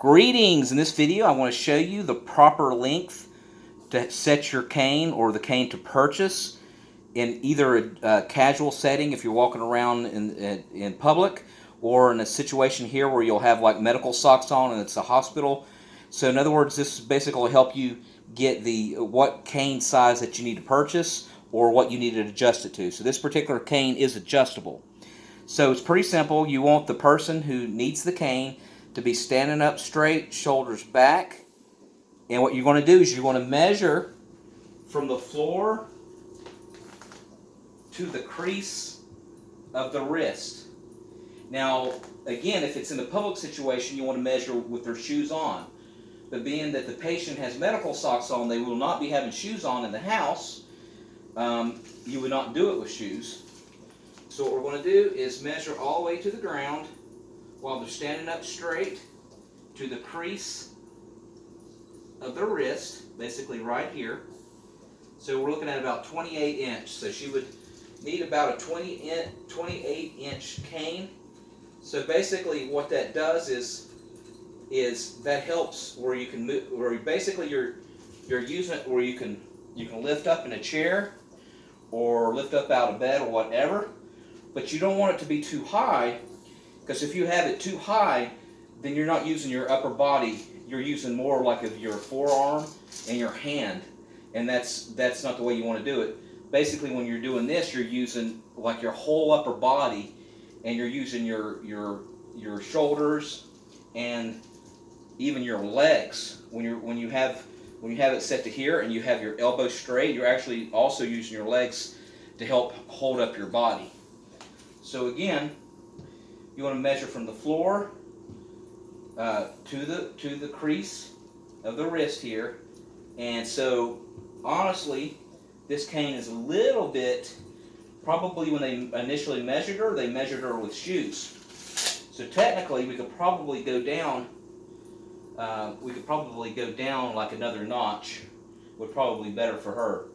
Greetings! In this video I want to show you the proper length to set your cane or the cane to purchase in either a casual setting if you're walking around in public, or in a situation here where you'll have like medical socks on and it's a hospital. So in other words, this basically will help you get what cane size that you need to purchase or what you need to adjust it to. So this particular cane is adjustable. So it's pretty simple. You want the person who needs the cane to be standing up straight, shoulders back. And what you're going to do is you're going to measure from the floor to the crease of the wrist. Now, again, if it's in a public situation, you want to measure with their shoes on. But being that the patient has medical socks on, they will not be having shoes on in the house. You would not do it with shoes. So what we're going to do is measure all the way to the ground while they're standing up straight to the crease of their wrist, basically right here. So we're looking at about 28 inch. So she would need about a 28 inch cane. So basically what that does is that helps where you can move, where basically you're using it where you can lift up in a chair or lift up out of bed or whatever. But you don't want it to be too high, because if you have it too high, then you're not using your upper body. You're using more like of your forearm and your hand, and that's not the way you want to do it. Basically, when you're doing this, you're using like your whole upper body, and you're using your shoulders and even your legs. When you have it set to here and you have your elbows straight, you're actually also using your legs to help hold up your body. So again, you want to measure from the floor to the crease of the wrist here. And so honestly, this cane is a little bit, probably when they initially measured her, they measured her with shoes. So technically we could probably go down like another notch. Would probably be better for her.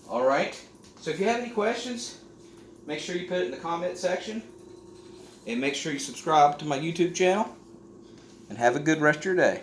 Alright, so if you have any questions, make sure you put it in the comment section, and make sure you subscribe to my YouTube channel, and have a good rest of your day.